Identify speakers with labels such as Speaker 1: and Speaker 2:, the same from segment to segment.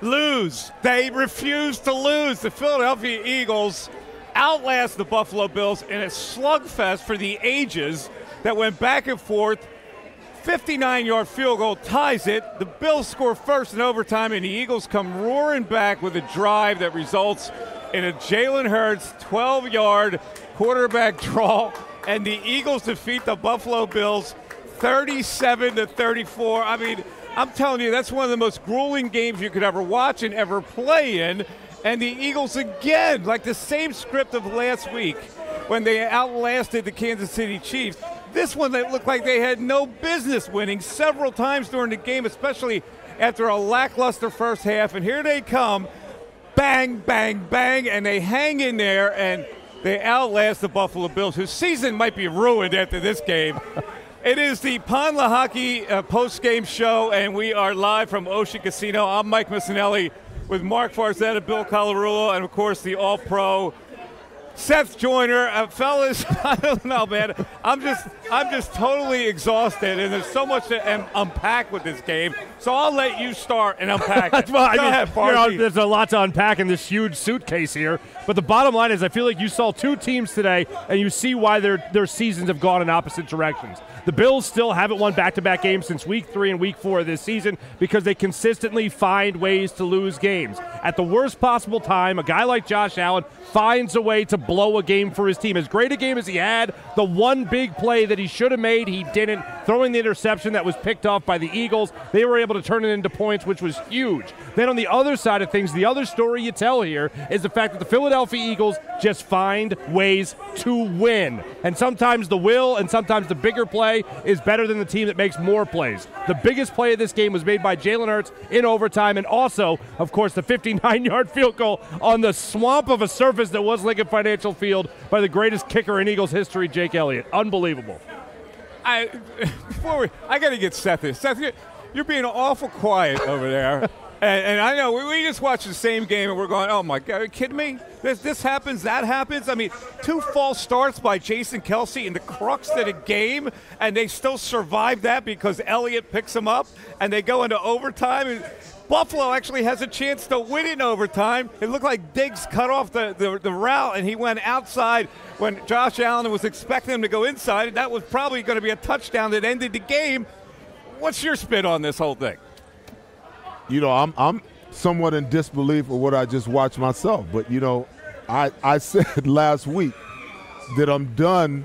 Speaker 1: lose. They refuse to lose. The Philadelphia Eagles outlast the Buffalo Bills in a slugfest for the ages that went back and forth. 59-yard field goal ties it. The Bills score first in overtime, and the Eagles come roaring back with a drive that results in a Jalen Hurts 12-yard quarterback draw, and the Eagles defeat the Buffalo Bills 37-34. I mean, I'm telling you, that's one of the most grueling games you could ever watch and ever play in. And the Eagles again, like the same script of last week when they outlasted the Kansas City Chiefs. This one, they looked like they had no business winning several times during the game, especially after a lackluster first half. And here they come, bang, bang, bang, and they hang in there, and they outlast the Buffalo Bills, whose season might be ruined after this game. It is the Pond Lehocky post-game show, and we are live from Ocean Casino. I'm Mike Missinelli with Mark Farzetta, Bill Colarulo, and, of course, the All-Pro Seth Joyner. Fellas, I don't know, man. I'm just totally exhausted, and there's so much to unpack with this game. So I'll let you start and unpack it.
Speaker 2: Well, I mean, there's a lot to unpack in this huge suitcase here. But the bottom line is I feel like you saw two teams today, and you see why their seasons have gone in opposite directions. The Bills still haven't won back-to-back games since Week 3 and Week 4 of this season because they consistently find ways to lose games. At the worst possible time, a guy like Josh Allen finds a way to blow a game for his team. As great a game as he had, the one big play that he should have made, he didn't. Throwing the interception that was picked off by the Eagles, they were able to turn it into points, which was huge. Then on the other side of things, the other story you tell here is the fact that the Philadelphia Eagles just find ways to win. And sometimes the will and sometimes the bigger play is better than the team that makes more plays. The biggest play of this game was made by Jalen Hurts in overtime, and also, of course, the 59-yard field goal on the swamp of a surface that was Lincoln Financial Field by the greatest kicker in Eagles history, Jake Elliott. Unbelievable. I
Speaker 1: got to get Seth here. Seth, you're being awful quiet over there. And I know we just watched the same game and we're going, oh, my God, are you kidding me? This happens, that happens. I mean, 2 false starts by Jason Kelce in the crux of the game, and they still survive that because Elliott picks them up, and they go into overtime. And Buffalo actually has a chance to win in overtime. It looked like Diggs cut off the route, and he went outside when Josh Allen was expecting him to go inside, and that was probably going to be a touchdown that ended the game. What's your spin on this whole thing?
Speaker 3: You know, I'm somewhat in disbelief of what I just watched myself. But, you know, I said last week that I'm done,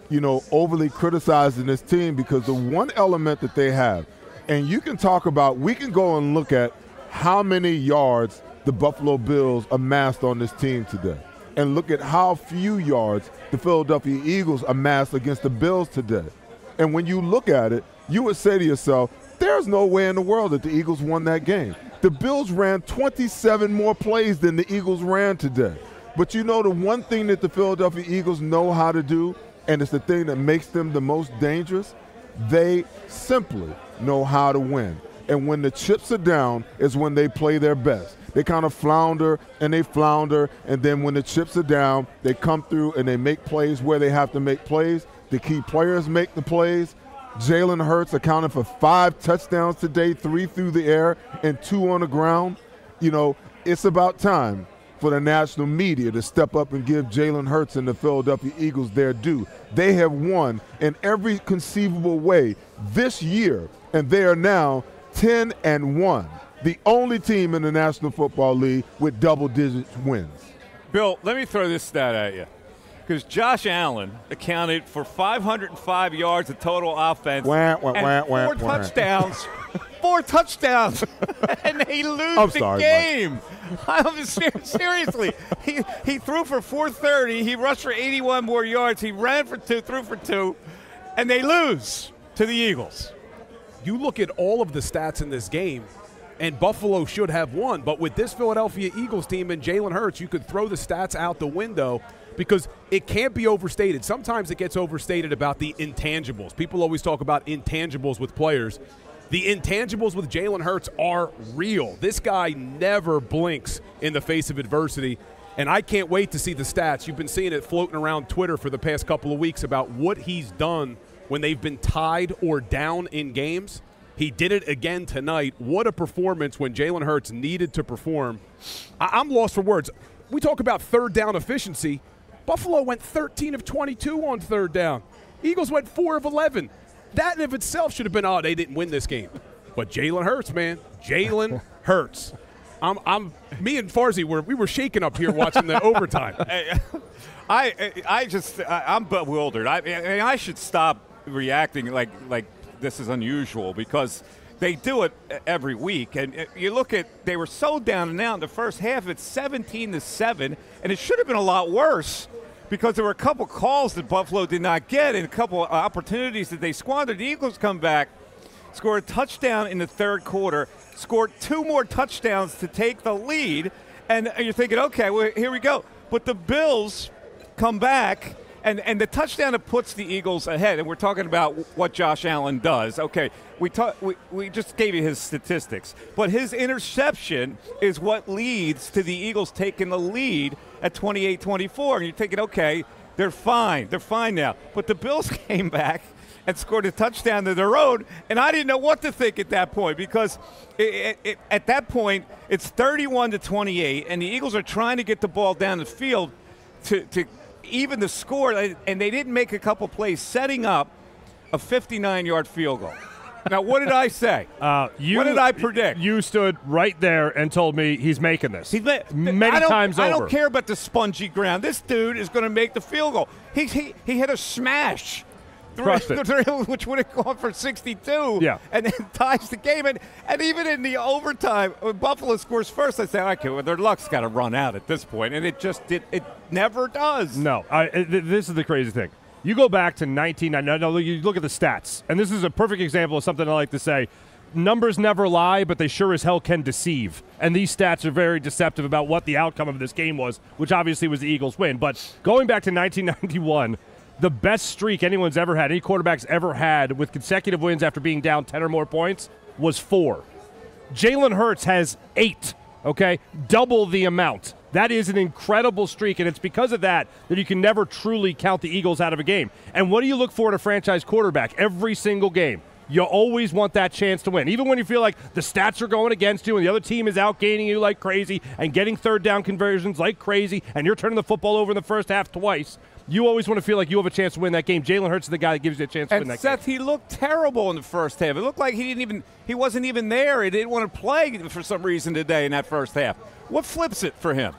Speaker 3: you know, overly criticizing this team because the one element that they have, and you can talk about, we can go and look at how many yards the Buffalo Bills amassed on this team today and look at how few yards the Philadelphia Eagles amassed against the Bills today. And when you look at it, you would say to yourself, there's no way in the world that the Eagles won that game. The Bills ran 27 more plays than the Eagles ran today. But you know the one thing that the Philadelphia Eagles know how to do, and it's the thing that makes them the most dangerous, they simply know how to win. And when the chips are down is when they play their best. They kind of flounder, and then when the chips are down, they come through and they make plays where they have to make plays. The key players make the plays. Jalen Hurts accounted for 5 touchdowns today, 3 through the air and 2 on the ground. You know, it's about time for the national media to step up and give Jalen Hurts and the Philadelphia Eagles their due. They have won in every conceivable way this year, and they are now 10-1, the only team in the National Football League with double-digit wins.
Speaker 1: Bill, let me throw this stat at you. Because Josh Allen accounted for 505 yards of total offense and 4 touchdowns. 4 touchdowns, and they lose the game. Seriously, he threw for 430. He rushed for 81 more yards. He ran for 2, threw for 2, and they lose to the Eagles.
Speaker 4: You look at all of the stats in this game, and Buffalo should have won. But with this Philadelphia Eagles team and Jalen Hurts, you could throw the stats out the window because it can't be overstated. Sometimes it gets overstated about the intangibles. People always talk about intangibles with players. The intangibles with Jalen Hurts are real. This guy never blinks in the face of adversity, and I can't wait to see the stats. You've been seeing it floating around Twitter for the past couple of weeks about what he's done when they've been tied or down in games. He did it again tonight. What a performance when Jalen Hurts needed to perform. I'm lost for words. We talk about third down efficiency. Buffalo went 13 of 22 on third down. Eagles went 4 of 11. That in of itself should have been, they didn't win this game. But Jalen Hurts, man. Jalen Hurts. Me and Farzi we were shaking up here watching the overtime.
Speaker 1: I'm bewildered. I should stop reacting like this is unusual because they do it every week. And you look at, they were so down and out in the first half. It's 17-7, and it should have been a lot worse because there were a couple calls that Buffalo did not get and a couple opportunities that they squandered. The Eagles come back, scored a touchdown in the third quarter, scored 2 more touchdowns to take the lead, and you're thinking, okay, well, here we go. But the Bills come back, and the touchdown that puts the Eagles ahead, and we're talking about what Josh Allen does. Okay, we just gave you his statistics, but his interception is what leads to the Eagles taking the lead at 28-24, and you're thinking, okay, they're fine now. But the Bills came back and scored a touchdown of their own, and I didn't know what to think at that point because at that point it's 31-28, and the Eagles are trying to get the ball down the field to even the score, and they didn't make a couple plays setting up a 59-yard field goal. Now, what did I say? What did I predict?
Speaker 2: You stood right there and told me he's making this. Many times over.
Speaker 1: I don't care about the spongy ground. This dude is going to make the field goal. He hit a smash, which would have gone for 62, and then ties the game. And even in the overtime, when Buffalo scores first, I said, okay, well, their luck's got to run out at this point, and it never does.
Speaker 2: No, this is the crazy thing. You go back to 1999. You look at the stats, and this is a perfect example of something I like to say. Numbers never lie, but they sure as hell can deceive. And these stats are very deceptive about what the outcome of this game was, which obviously was the Eagles' win. But going back to 1991, the best streak anyone's ever had, any quarterback's ever had, with consecutive wins after being down 10 or more points, was 4. Jalen Hurts has 8, okay? Double the amount. That is an incredible streak, and it's because of that you can never truly count the Eagles out of a game. And what do you look for in a franchise quarterback every single game? You always want that chance to win. Even when you feel like the stats are going against you and the other team is outgaining you like crazy and getting third down conversions like crazy and you're turning the football over in the first half twice, you always want to feel like you have a chance to win that game. Jalen Hurts is the guy that gives you a chance to win that game.
Speaker 1: And Seth, he looked terrible in the first half. It looked like he wasn't even there. He didn't want to play for some reason today in that first half. What flips it for him?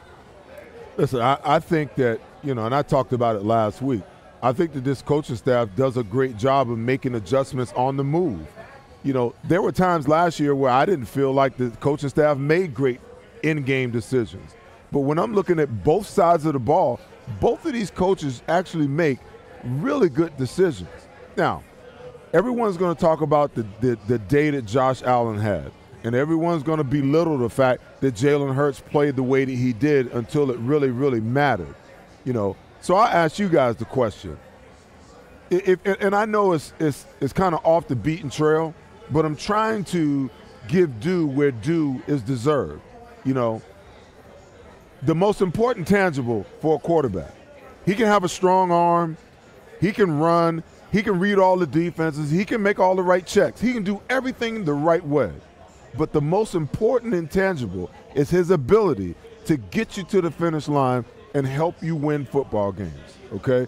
Speaker 3: Listen, I think that, and I talked about it last week, I think that this coaching staff does a great job of making adjustments on the move. There were times last year where I didn't feel like the coaching staff made great in-game decisions. But when I'm looking at both sides of the ball, both of these coaches actually make really good decisions. Now, everyone's going to talk about the day that Josh Allen had, and everyone's going to belittle the fact that Jalen Hurts played the way that he did until it really, really mattered. So I ask you guys the question. And I know it's kind of off the beaten trail, but I'm trying to give due where due is deserved. The most important tangible for a quarterback. He can have a strong arm. He can run. He can read all the defenses. He can make all the right checks. He can do everything the right way. But the most important intangible is his ability to get you to the finish line and help you win football games, okay?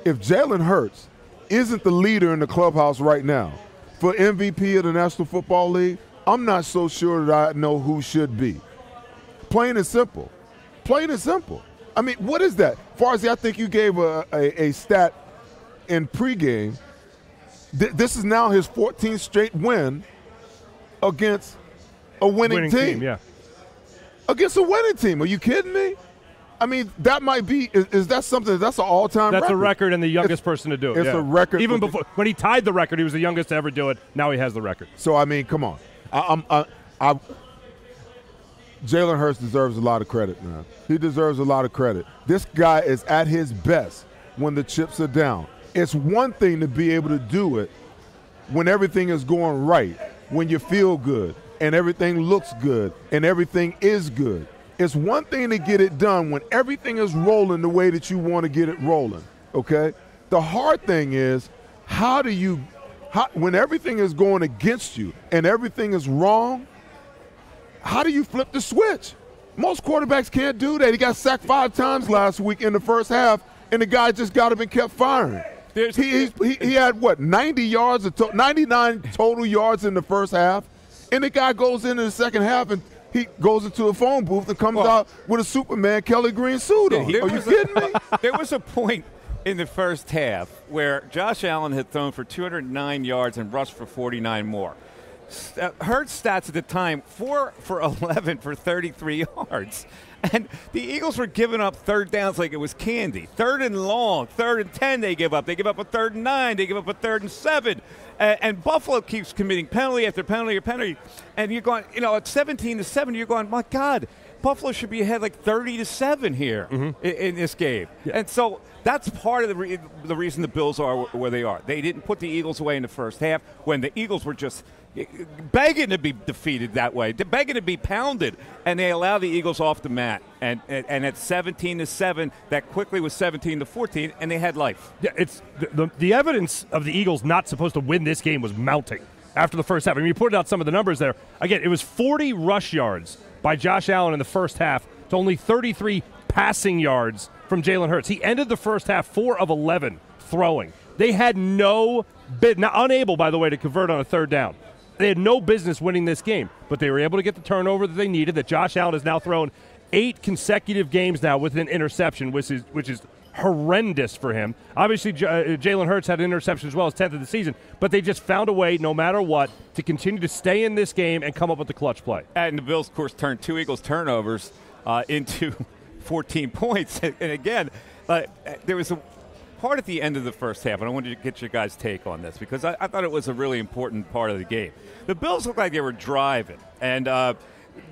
Speaker 3: If Jalen Hurts isn't the leader in the clubhouse right now for MVP of the National Football League, I'm not so sure that I know who should be. Plain and simple. Plain and simple. I mean, what is that? Farzi, I think you gave a stat in pregame. This is now his 14th straight win against a winning team.
Speaker 2: Yeah.
Speaker 3: Against a winning team. Are you kidding me? I mean, that might be – is that something – that's an all-time record.
Speaker 2: That's a record and the youngest person to do it.
Speaker 3: It's a record.
Speaker 2: Even before – when he tied the record, he was the youngest to ever do it. Now he has the record.
Speaker 3: So, I mean, come on. Jalen Hurts deserves a lot of credit, man. He deserves a lot of credit. This guy is at his best when the chips are down. It's one thing to be able to do it when everything is going right, when you feel good and everything looks good and everything is good. It's one thing to get it done when everything is rolling the way that you want to get it rolling, okay? The hard thing is, how do you when everything is going against you and everything is wrong, how do you flip the switch? Most quarterbacks can't do that. He got sacked 5 times last week in the first half, and the guy just got up and kept firing. He had, what, 90 yards, 99 total yards in the first half, and the guy goes into the second half and he goes into a phone booth and comes out with a Superman Kelly Green suit on. Are you kidding me?
Speaker 1: There was a point in the first half where Josh Allen had thrown for 209 yards and rushed for 49 more. Hurts stats at the time, 4 for 11 for 33 yards. And the Eagles were giving up third downs like it was candy. 3rd and long, 3rd and 10 they give up. They give up a 3rd and 9. They give up a 3rd and 7. And Buffalo keeps committing penalty after penalty after penalty. And you're going, at 17-7, you're going, my God, Buffalo should be ahead like 30-7 here in this game. Yeah. And so that's part of the reason the Bills are where they are. They didn't put the Eagles away in the first half when the Eagles were just begging to be defeated that way, begging to be pounded, and they allow the Eagles off the mat. And at 17-7, that quickly was 17-14, and they had life.
Speaker 2: Yeah, it's the evidence of the Eagles not supposed to win this game was mounting after the first half. I mean, you pointed out some of the numbers there. Again, it was 40 rush yards by Josh Allen in the first half to only 33 passing yards from Jalen Hurts. He ended the first half 4 of 11 throwing. They had unable, by the way, to convert on a 3rd down. They had no business winning this game, but they were able to get the turnover that they needed, that Josh Allen has now thrown 8 consecutive games now with an interception, which is horrendous for him. Obviously, Jalen Hurts had an interception as well as 10th of the season, but they just found a way, no matter what, to continue to stay in this game and come up with the clutch play.
Speaker 1: And the Bills, of course, turned 2 Eagles turnovers into 14 points. And again, there was a part at the end of the first half, and I wanted to get your guys' take on this because I thought it was a really important part of the game. The Bills looked like they were driving, and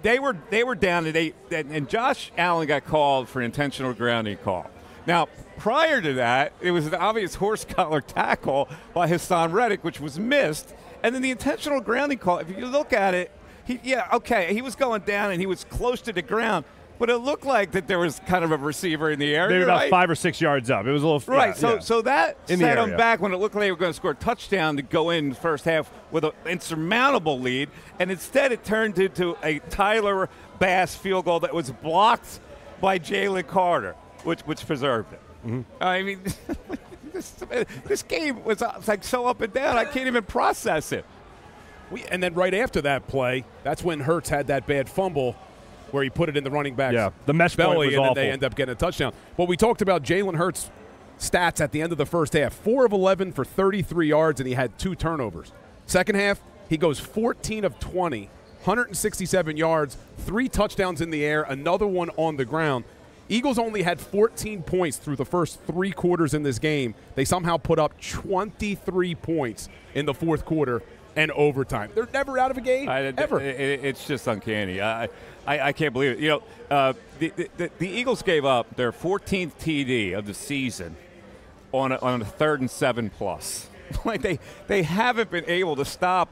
Speaker 1: they were down, and Josh Allen got called for an intentional grounding call. Now, prior to that, it was an obvious horse collar tackle by Hassan Reddick, which was missed, and then the intentional grounding call. If you look at it, he was going down and he was close to the ground. But it looked like that there was kind of a receiver in the area.
Speaker 2: Maybe about 5 or 6 yards up. It was a little
Speaker 1: right. So that set them back when it looked like they were going to score a touchdown to go in the first half with an insurmountable lead, and instead it turned into a Tyler Bass field goal that was blocked by Jalen Carter, which preserved it. I mean, this game was like so up and down. I can't even process it.
Speaker 4: And then right after that play, that's when Hurts had that bad fumble where he put it in the running back's
Speaker 2: the mesh
Speaker 4: belly,
Speaker 2: was
Speaker 4: and
Speaker 2: awful.
Speaker 4: then they end up getting a touchdown. But we talked about Jalen Hurts' stats at the end of the first half. 4 of 11 for 33 yards, and he had 2 turnovers. Second half, he goes 14 of 20, 167 yards, 3 touchdowns in the air, another one on the ground. Eagles only had 14 points through the first 3 quarters in this game. They somehow put up 23 points in the fourth quarter and overtime. They're never out of a game, ever.
Speaker 1: It's just uncanny. I can't believe it. The Eagles gave up their 14th TD of the season on a 3rd and 7 plus. Like they haven't been able to stop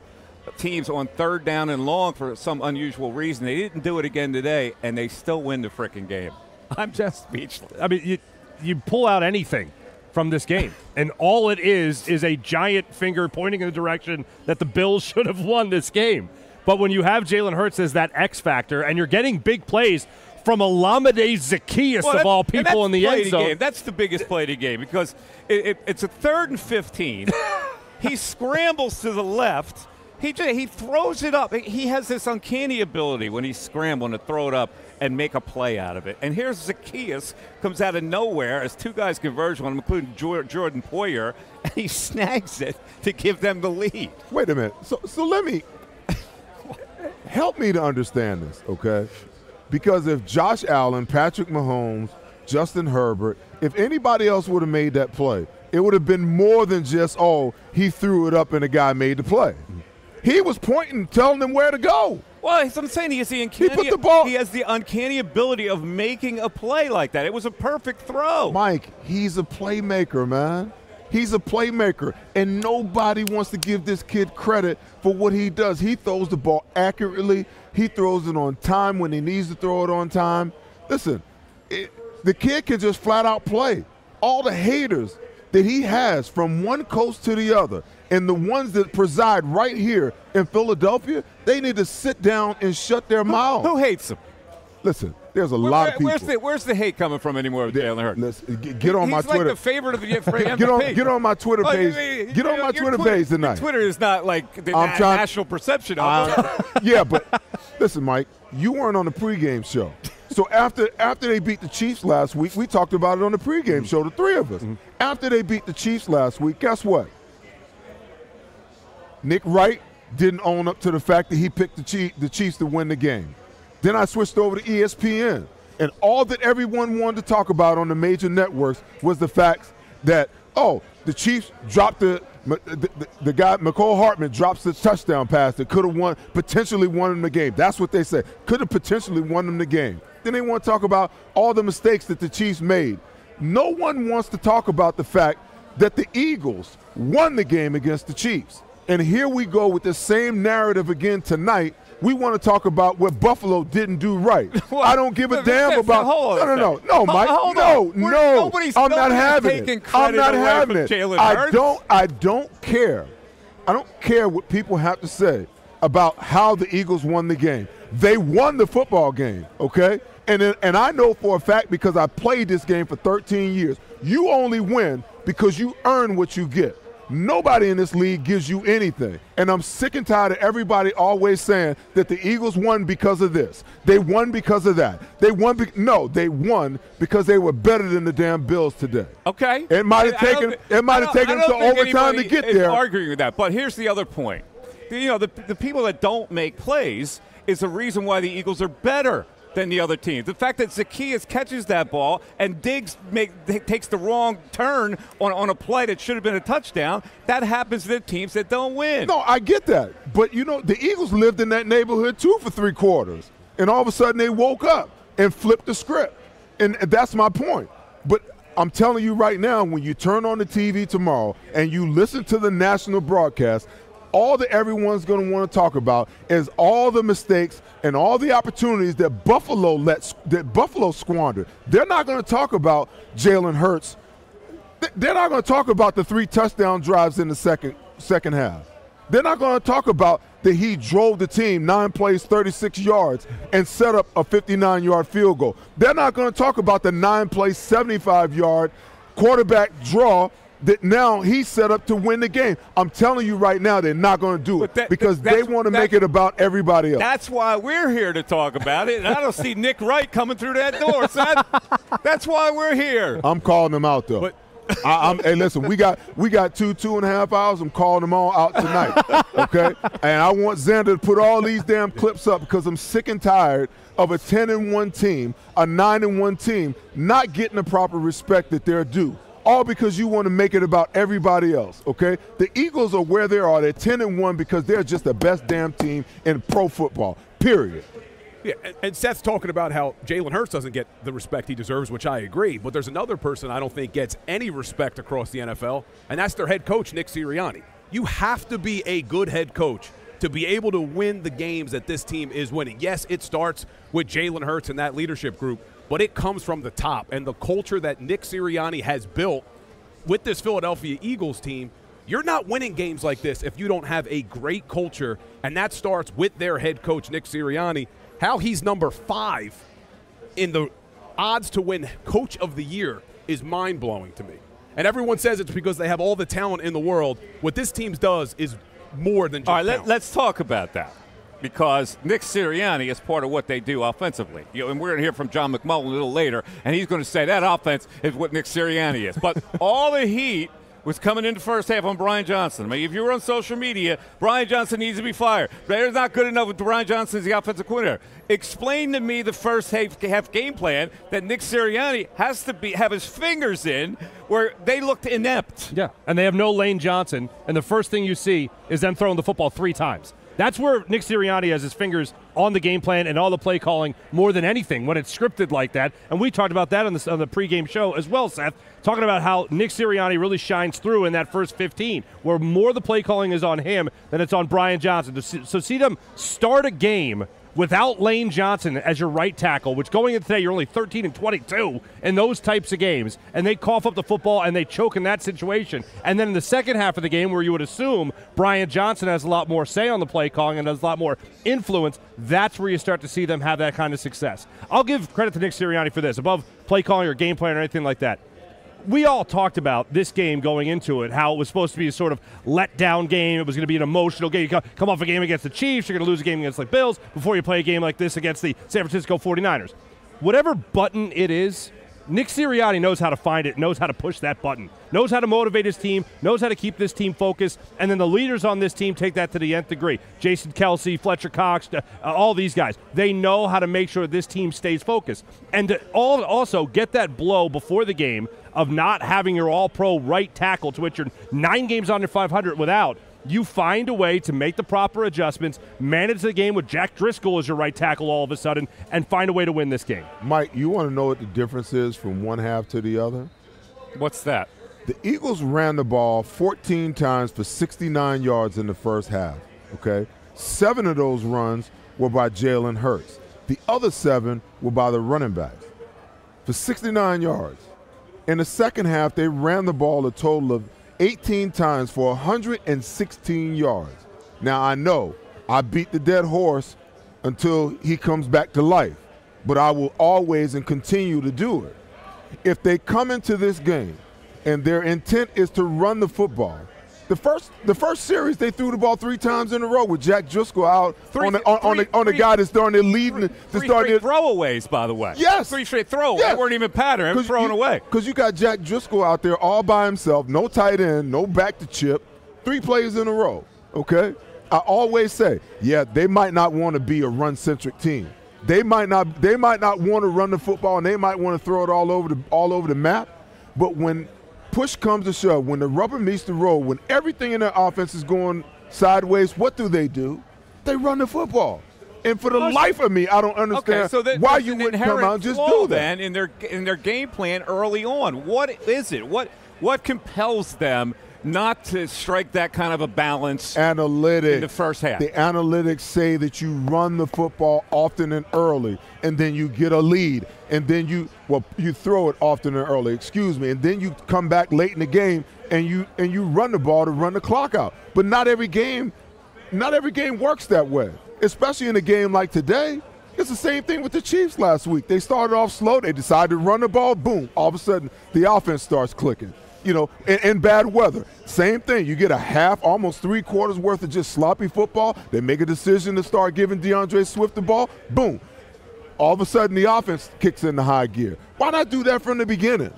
Speaker 1: teams on 3rd down and long for some unusual reason. They didn't do it again today, and they still win the freaking game. I'm just speechless.
Speaker 2: I mean, you pull out anything from this game, and all it is a giant finger pointing in the direction that the Bills should have won this game. But when you have Jalen Hurts as that X factor, and you're getting big plays from Olamide Zaccheaus of all people in the end zone.
Speaker 1: That's the biggest play of the game because it's a 3rd and 15. He scrambles to the left. He throws it up. He has this uncanny ability when he's scrambling to throw it up and make a play out of it. And here's Zaccheaus, comes out of nowhere as 2 guys converge on him, including Jordan Poyer, and he snags it to give them the lead.
Speaker 3: Wait a minute. So let me help me to understand this, okay? Because if Josh Allen, Patrick Mahomes, Justin Herbert, if anybody else would have made that play, it would have been more than just, he threw it up and the guy made the play. He was pointing, telling them where to go.
Speaker 1: Well, I'm saying he has the uncanny ability of making a play like that. It was a perfect throw.
Speaker 3: Mike, he's a playmaker, man. He's a playmaker, and nobody wants to give this kid credit for what he does. He throws the ball accurately. He throws it on time when he needs to throw it on time. Listen, the kid can just flat out play. All the haters that he has from one coast to the other, And the ones that preside right here in Philadelphia, they need to sit down and shut their mouths.
Speaker 1: Who hates him?
Speaker 3: Listen, there's a lot of people.
Speaker 1: Where's the hate coming from anymore with Jalen Hurts?
Speaker 3: Listen, get on my Twitter.
Speaker 1: He's like the favorite of the MVP.
Speaker 3: Get on my Twitter page. Get on my Twitter page tonight.
Speaker 1: Twitter is not like the national perception of it.
Speaker 3: Yeah, but listen, Mike, you weren't on the pregame show. So after they beat the Chiefs last week, we talked about it on the pregame show, the three of us. After they beat the Chiefs last week, guess what? Nick Wright didn't own up to the fact that he picked the Chiefs to win the game. Then I switched over to ESPN, and all that everyone wanted to talk about on the major networks was the fact that, the Chiefs dropped the guy, McCole Hartman drops the touchdown pass that could have potentially won them the game. That's what they said. Could have potentially won them the game. Then they want to talk about all the mistakes that the Chiefs made. No one wants to talk about the fact that the Eagles won the game against the Chiefs. And here we go with the same narrative again tonight. We want to talk about what Buffalo didn't do right. Well, I don't give a damn about. No, Mike. No. I'm not having it. I'm not having it. I don't care. I don't care what people have to say about how the Eagles won the game. They won the football game, okay? And I know for a fact, because I played this game for 13 years, you only win because you earn what you get. Nobody in this league gives you anything. And I'm sick and tired of everybody always saying that the Eagles won because of this. They won because of that. They won they won because they were better than the damn Bills today.
Speaker 1: Okay.
Speaker 3: It might have taken them to overtime to get there.
Speaker 1: Arguing with that. But here's the other point. The people that don't make plays is the reason why the Eagles are better than the other teams. The fact that Zacchaeus catches that ball and Diggs takes the wrong turn on a play that should have been a touchdown, that happens to the teams that don't win.
Speaker 3: No, I get that. But, the Eagles lived in that neighborhood, too, for 3 quarters. And all of a sudden they woke up and flipped the script. And that's my point. But I'm telling you right now, when you turn on the TV tomorrow and you listen to the national broadcast, all that everyone's going to want to talk about is all the mistakes and all the opportunities that Buffalo squandered. They're not going to talk about Jalen Hurts. They're not going to talk about the 3 touchdown drives in the second half. They're not going to talk about that he drove the team 9 plays, 36 yards, and set up a 59-yard field goal. They're not going to talk about the 9 plays, 75-yard quarterback draw that now he's set up to win the game. I'm telling you right now, they're not going to do it because they want to make it about everybody else.
Speaker 1: That's why we're here to talk about it, and I don't see Nick Wright coming through that door, son. That's why we're here.
Speaker 3: I'm calling them out, though. Hey, listen, we got 2.5 hours. I'm calling them all out tonight, okay? And I want Xander to put all these damn clips up because I'm sick and tired of a 10-1 team, a 9-1 team, not getting the proper respect that they're due. All because you want to make it about everybody else, okay? The Eagles are where they are. They're 10-1 because they're just the best damn team in pro football, period.
Speaker 4: Yeah, and Seth's talking about how Jalen Hurts doesn't get the respect he deserves, which I agree. But there's another person I don't think gets any respect across the NFL, and that's their head coach, Nick Sirianni. You have to be a good head coach to be able to win the games that this team is winning. Yes, it starts with Jalen Hurts and that leadership group, but it comes from the top. And the culture that Nick Sirianni has built with this Philadelphia Eagles team, you're not winning games like this if you don't have a great culture, and that starts with their head coach, Nick Sirianni. How he's number 5 in the odds to win Coach of the Year is mind-blowing to me. And everyone says it's because they have all the talent in the world. What this team does is more than just talent.
Speaker 1: Let's talk about that. Because Nick Sirianni is part of what they do offensively. And we're going to hear from John McMullen a little later, and he's going to say that offense is what Nick Sirianni is. But all the heat was coming in the first half on Brian Johnson. I mean, if you were on social media, Brian Johnson needs to be fired. They're not good enough with Brian Johnson as the offensive coordinator. Explain to me the first half game plan that Nick Sirianni has to have his fingers in where they looked inept.
Speaker 2: Yeah, and they have no Lane Johnson, and the first thing you see is them throwing the football 3 times. That's where Nick Sirianni has his fingers on the game plan and all the play calling more than anything when it's scripted like that. And we talked about that on the pregame show as well, Seth, talking about how Nick Sirianni really shines through in that first 15, where more of the play calling is on him than it's on Brian Johnson. So see them start a game without Lane Johnson as your right tackle, which going into today you're only 13-22 in those types of games, and they cough up the football and they choke in that situation. And then in the second half of the game, where you would assume Brian Johnson has a lot more say on the play calling and has a lot more influence, that's where you start to see them have that kind of success. I'll give credit to Nick Sirianni for this, above play calling or game plan or anything like that. We all talked about this game going into it, how it was supposed to be a sort of letdown game. It was going to be an emotional game. You come off a game against the Chiefs, you're going to lose a game against the Bills before you play a game like this against the San Francisco 49ers. Whatever button it is, Nick Sirianni knows how to find it, knows how to push that button, knows how to motivate his team, knows how to keep this team focused, and then the leaders on this team take that to the nth degree. Jason Kelsey, Fletcher Cox, all these guys. They know how to make sure this team stays focused. And to also get that blow before the game of not having your all-pro right tackle, to which you're 9 games under 500 without, you find a way to make the proper adjustments, manage the game with Jack Driscoll as your right tackle all of a sudden, and find a way to win this game.
Speaker 3: Mike, you want to know what the difference is from one half to the other?
Speaker 1: What's that?
Speaker 3: The Eagles ran the ball 14 times for 69 yards in the first half, okay? 7 of those runs were by Jalen Hurts. The other 7 were by the running backs for 69 yards. In the second half, they ran the ball a total of 18 times for 116 yards. Now, I know I beat the dead horse until he comes back to life, but I will always and continue to do it. If they come into this game and their intent is to run the football, the first series they threw the ball 3 times in a row with Jack Driscoll out on the guy that's starting to lead.
Speaker 1: Three straight throwaways, by the way.
Speaker 3: Yes.
Speaker 1: 3 straight throwaways.
Speaker 3: Yes.
Speaker 1: They weren't even pattern. They were thrown away.
Speaker 3: Because you got Jack Driscoll out there all by himself, no tight end, no back to chip, 3 plays in a row, okay? I always say, yeah, they might not want to be a run-centric team. They might not want to run the football, and they might want to throw it all over the map. But when push comes to shove, when the rubber meets the road, when everything in their offense is going sideways, what do? They run the football. And for the life of me, I don't understand why you wouldn't come out and just do that.
Speaker 1: Then in their game plan early on, what is it? What compels them not to strike that kind of a balance in the first half?
Speaker 3: The analytics say that you run the football often and early, and then you get a lead, and then you throw it often and early, and then you come back late in the game and you run the ball to run the clock out. But not every game works that way, especially in a game like today. It's the same thing with the Chiefs last week. They started off slow, they decided to run the ball, boom, all of a sudden the offense starts clicking. You know, in bad weather. Same thing. You get a half, almost 3/4 worth of just sloppy football. They make a decision to start giving DeAndre Swift the ball. Boom. All of a sudden, the offense kicks into high gear. Why not do that from the beginning?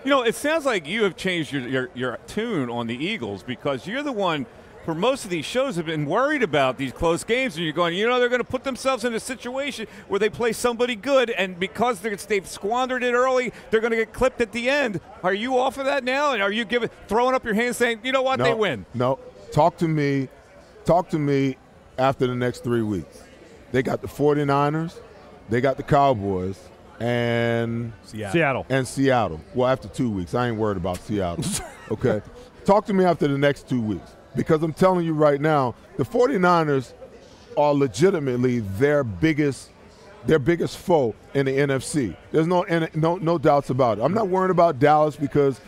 Speaker 1: You know, it sounds like you have changed your tune on the Eagles, because you're the one for most of these shows have been worried about these close games, and you're going, they're going to put themselves in a situation where they play somebody good, and because they've squandered it early, they're going to get clipped at the end. Are you off of that now? And are you throwing up your hands saying, you know what, they win?
Speaker 3: No. Talk to me after the next 3 weeks. They got the 49ers, they got the Cowboys, and Seattle. Well, after 2 weeks. I ain't worried about Seattle. Okay? Talk to me after the next 2 weeks. Because I'm telling you right now, the 49ers are legitimately their biggest foe in the NFC. There's no doubts about it. I'm not worried about Dallas because,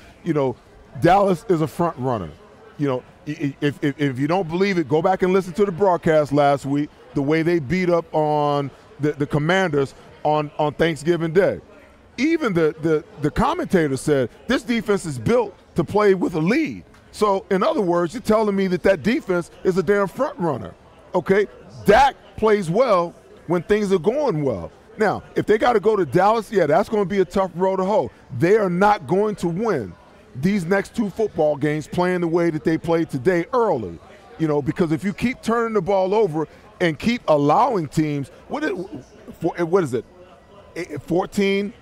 Speaker 3: Dallas is a front runner. If you don't believe it, go back and listen to the broadcast last week, the way they beat up on the Commanders on Thanksgiving Day. Even the commentator said this defense is built to play with a lead. So, in other words, you're telling me that defense is a damn front runner, okay? Dak plays well when things are going well. Now, if they got to go to Dallas, that's going to be a tough road to hoe. They are not going to win these next 2 football games playing the way that they played today early, because if you keep turning the ball over and keep allowing teams, what is it, 14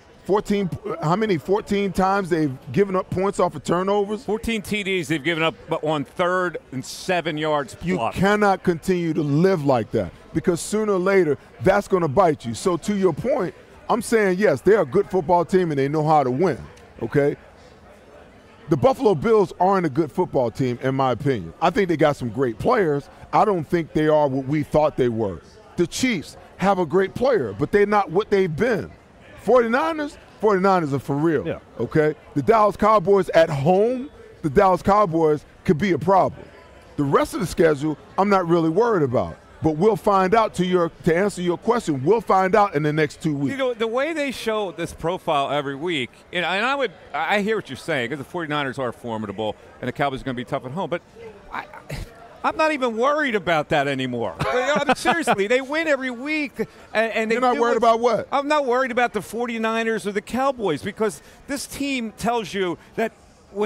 Speaker 3: times they've given up points off of turnovers?
Speaker 1: 14 TDs they've given up on 3rd and 7 yards plus.
Speaker 3: You cannot continue to live like that, because sooner or later that's going to bite you. So to your point, I'm saying, yes, they're a good football team and they know how to win, okay? The Buffalo Bills aren't a good football team, in my opinion. I think they got some great players. I don't think they are what we thought they were. The Chiefs have a great player, but they're not what they've been. 49ers are for real,
Speaker 2: Yeah.
Speaker 3: okay? The Dallas Cowboys at home, the Dallas Cowboys could be a problem. The rest of the schedule, I'm not really worried about. But we'll find out, to answer your question, we'll find out in the next 2 weeks.
Speaker 1: You know, the way they show this profile every week, and I hear what you're saying, because the 49ers are formidable and the Cowboys are going to be tough at home, but I'm not even worried about that anymore. I mean, seriously, they win every week. And
Speaker 3: You're not worried about what?
Speaker 1: I'm not worried about the 49ers or the Cowboys, because this team tells you that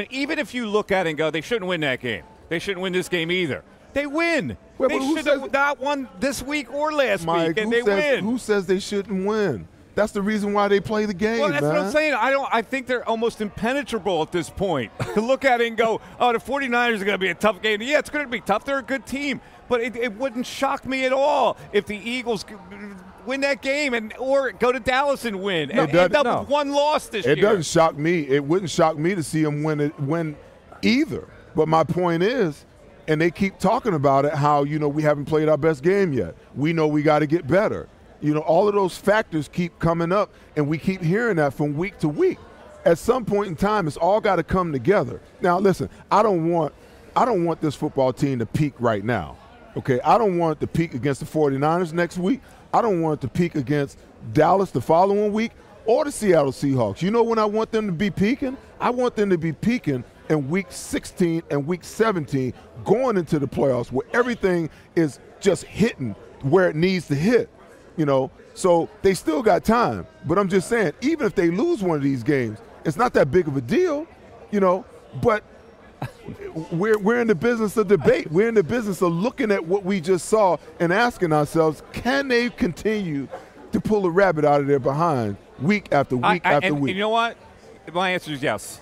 Speaker 1: even if you look at it and go, they shouldn't win that game, they shouldn't win this game either, they win.
Speaker 3: Well,
Speaker 1: they should have not won this week or last week, and they win.
Speaker 3: Who says they shouldn't win? That's the reason why they play the game,
Speaker 1: Well, that's
Speaker 3: man.
Speaker 1: what I'm saying. I think they're almost impenetrable at this point. To look at it and go, oh, the 49ers are going to be a tough game. Yeah, it's going to be tough. They're a good team. But it wouldn't shock me at all if the Eagles win that game or go to Dallas and win and end up with one loss this year.
Speaker 3: It doesn't shock me. It wouldn't shock me to see them win either. But my point is, and they keep talking about it, how, we haven't played our best game yet. We know we got to get better. All of those factors keep coming up, and we keep hearing that from week to week. At some point in time, it's all got to come together. Now, listen, I don't want this football team to peak right now. Okay, I don't want it to peak against the 49ers next week. I don't want it to peak against Dallas the following week or the Seattle Seahawks. You know when I want them to be peaking? I want them to be peaking in week 16 and week 17, going into the playoffs where everything is just hitting where it needs to hit. So they still got time. But I'm just saying, even if they lose one of these games, it's not that big of a deal, but we're in the business of debate. We're in the business of looking at what we just saw and asking ourselves, can they continue to pull a rabbit out of their behind week after week after week?
Speaker 1: And you know what? My answer is yes.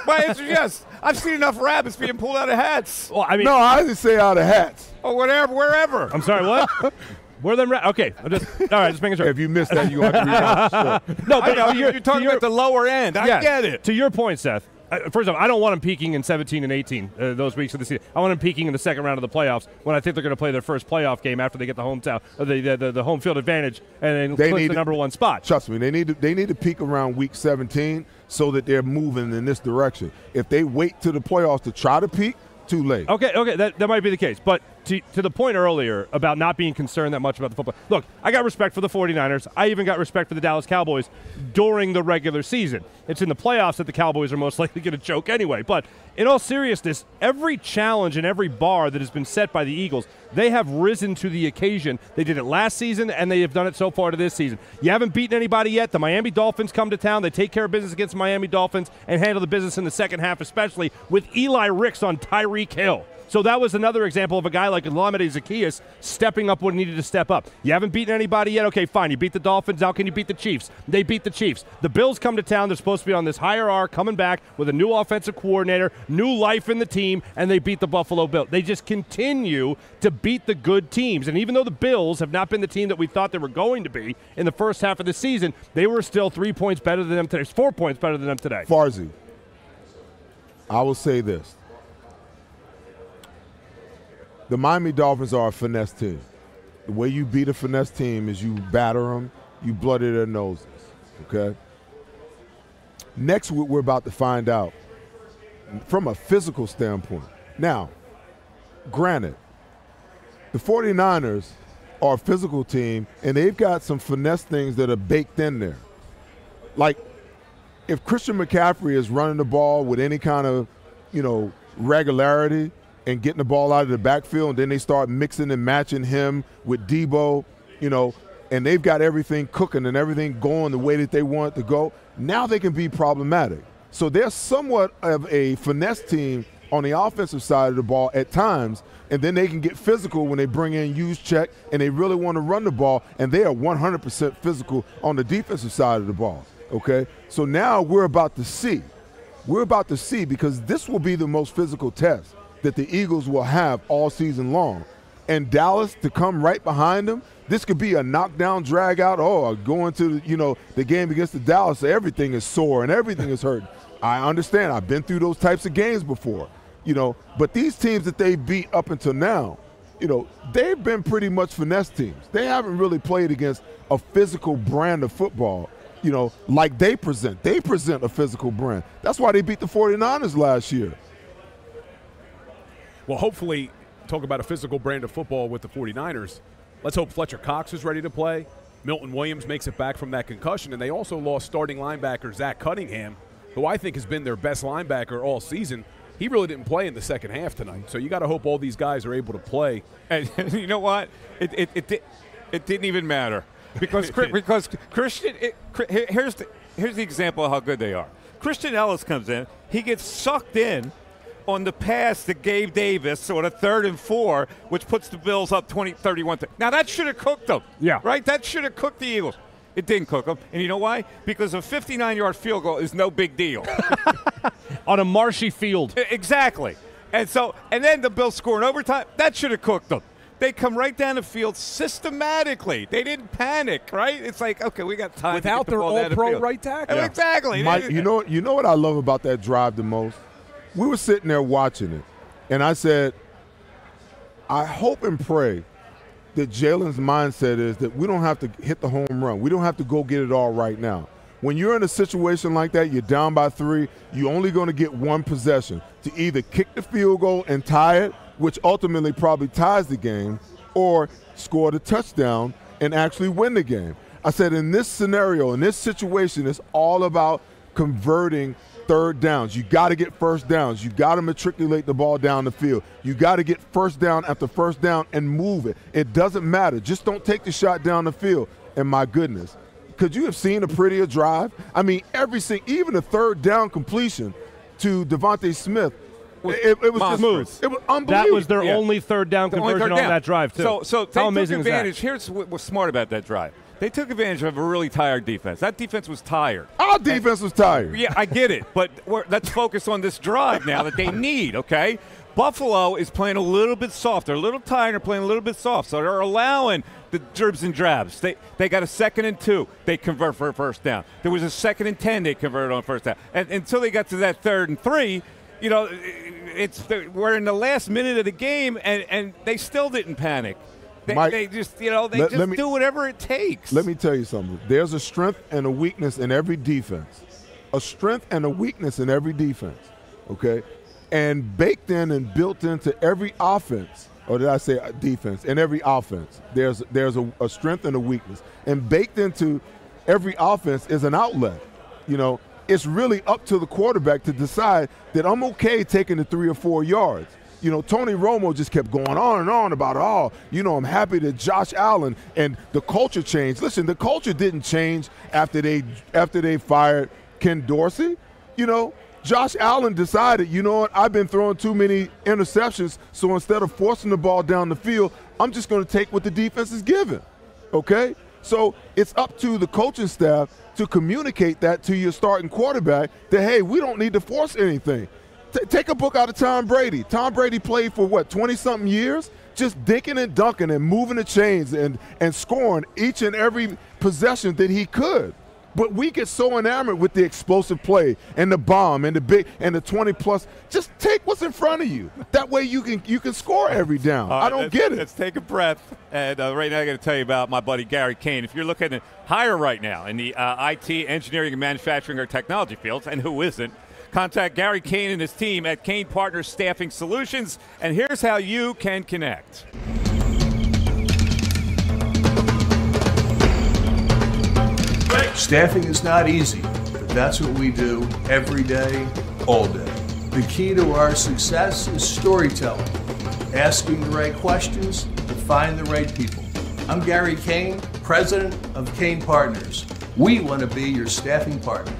Speaker 1: My answer is yes. I've seen enough rabbits being pulled out of hats.
Speaker 2: Well, I mean,
Speaker 3: no, I didn't say out of hats.
Speaker 1: Or whatever, wherever.
Speaker 2: I'm sorry, what? Where are them? Okay, all right, just making sure.
Speaker 3: If you missed that, you have to read
Speaker 2: No, but
Speaker 1: you're talking about the lower end. I get it.
Speaker 2: To your point, Seth. First off, I don't want them peaking in 17 and 18 those weeks of the season. I want them peaking in the second round of the playoffs when I think they're going to play their first playoff game after they get the the home field advantage and then clinch the number one spot.
Speaker 3: Trust me, they need to peak around week 17 so that they're moving in this direction. If they wait to the playoffs to try to peak, too late.
Speaker 2: Okay, that might be the case. But to the point earlier about not being concerned that much about the football. Look, I got respect for the 49ers. I even got respect for the Dallas Cowboys during the regular season. It's in the playoffs that the Cowboys are most likely going to choke anyway. But in all seriousness, every challenge and every bar that has been set by the Eagles, they have risen to the occasion. They did it last season, and they have done it so far to this season. You haven't beaten anybody yet. The Miami Dolphins come to town. They take care of business against the Miami Dolphins and handle the business in the second half, especially with Eli Ricks on Tyreek Hill. So that was another example of a guy like Olamide Zaccheaus stepping up when he needed to step up. You haven't beaten anybody yet? Okay, fine. You beat the Dolphins. How can you beat the Chiefs? They beat the Chiefs. The Bills come to town. They're supposed to be on this higher arc, coming back with a new offensive coordinator, new life in the team, and they beat the Buffalo Bills. They just continue to beat the good teams. And even though the Bills have not been the team that we thought they were going to be in the first half of the season, they were still 3 points better than them today. 4 points better than them today.
Speaker 3: Farzi, I will say this. The Miami Dolphins are a finesse team. The way you beat a finesse team is you batter them, you bloody their noses, okay? Next, what we're about to find out from a physical standpoint. Now, granted, the 49ers are a physical team, and they've got some finesse things that are baked in there. Like, if Christian McCaffrey is running the ball with any kind of, regularity, and getting the ball out of the backfield, and then they start mixing and matching him with Debo, and they've got everything cooking and everything going the way that they want it to go, now they can be problematic. So they're somewhat of a finesse team on the offensive side of the ball at times, and then they can get physical when they bring in Juszczyk and they really want to run the ball, and they are 100% physical on the defensive side of the ball, okay? So now we're about to see. We're about to see, because this will be the most physical test that the Eagles will have all season long. And Dallas to come right behind them, this could be a knockdown, drag out, going to the game against the Dallas, everything is sore and everything is hurt. I understand. I've been through those types of games before, but these teams that they beat up until now, you know, they've been pretty much finesse teams. They haven't really played against a physical brand of football, you know, like they present. They present a physical brand. That's why they beat the 49ers last year.
Speaker 4: Well, hopefully, talk about a physical brand of football with the 49ers. Let's hope Fletcher Cox is ready to play. Milton Williams makes it back from that concussion, and they also lost starting linebacker Zach Cunningham, who I think has been their best linebacker all season. He really didn't play in the second half tonight, so you got to hope all these guys are able to play.
Speaker 1: And you know what? It didn't even matter because Christian. Here's the example of how good they are. Christian Ellis comes in. He gets sucked in on the pass to Gabe Davis on a 3rd and 4, which puts the Bills up 20-31. Now that should have cooked them.
Speaker 2: Yeah.
Speaker 1: Right. That should have cooked the Eagles. It didn't cook them. And you know why? Because a 59-yard field goal is no big deal.
Speaker 2: On a marshy field.
Speaker 1: Exactly. And then the Bills score in overtime. That should have cooked them. They come right down the field systematically. They didn't panic, right? It's like, okay, we got time
Speaker 4: without
Speaker 1: to get the
Speaker 4: their
Speaker 1: ball down the
Speaker 4: all-pro
Speaker 1: field.
Speaker 4: right tackle.
Speaker 1: Yeah. Exactly.
Speaker 3: Mike, you know what I love about that drive the most? We were sitting there watching it, and I said, I hope and pray that Jalen's mindset is that we don't have to hit the home run. We don't have to go get it all right now. When you're in a situation like that, you're down by 3, you're only going to get one possession to either kick the field goal and tie it, which ultimately probably ties the game, or score the touchdown and actually win the game. I said in this scenario, in this situation, it's all about converting third downs. You got to get first downs. You got to matriculate the ball down the field. You got to get first down after first down and move it. It doesn't matter. Just don't take the shot down the field. And my goodness, could you have seen a prettier drive? I mean, even a third down completion to Devontae Smith, it was just smooth. It was unbelievable.
Speaker 2: That was their only third down conversion on that drive, too.
Speaker 1: So they took advantage. Here's what was smart about that drive. They took advantage of a really tired defense. That defense was tired.
Speaker 3: Our defense was tired.
Speaker 1: Yeah, I get it. But let's focus on this drive now that they need, okay? Buffalo is playing a little bit soft. They're a little tired. They're playing a little bit soft. So they're allowing the dribs and drabs. They got a 2nd and 2. They convert for a first down. There was a 2nd and 10. They converted on first down. And until they got to that 3rd and 3, you know, we're in the last minute of the game, and they still didn't panic. They just do whatever it takes.
Speaker 3: Let me tell you something. There's a strength and a weakness in every defense. A strength and a weakness in every defense, okay? And baked in and built into every offense, or did I say defense? In every offense, there's a strength and a weakness. And baked into every offense is an outlet. You know, it's really up to the quarterback to decide that I'm okay taking the 3 or 4 yards. You know, Tony Romo just kept going on and on about, I'm happy that Josh Allen and the culture changed. Listen, the culture didn't change after they fired Ken Dorsey. You know, Josh Allen decided, you know what, I've been throwing too many interceptions, so instead of forcing the ball down the field, I'm just going to take what the defense is giving, okay? So it's up to the coaching staff to communicate that to your starting quarterback that, hey, we don't need to force anything. Take a book out of Tom Brady. Tom Brady played for, 20-something years? Just dinking and dunking and moving the chains and scoring each and every possession that he could. But we get so enamored with the explosive play and the bomb and the 20-plus. Just take what's in front of you. That way you can score every down. Right, I don't get it.
Speaker 1: Let's take a breath. And right now I'm going to tell you about my buddy Gary Kane. If you're looking to hire right now in the IT, engineering, and manufacturing or technology fields, and who isn't, contact Gary Kane and his team at Kane Partners Staffing Solutions. And here's how you can connect.
Speaker 5: Staffing is not easy, but that's what we do every day, all day. The key to our success is storytelling, asking the right questions to find the right people. I'm Gary Kane, president of Kane Partners. We want to be your staffing partner.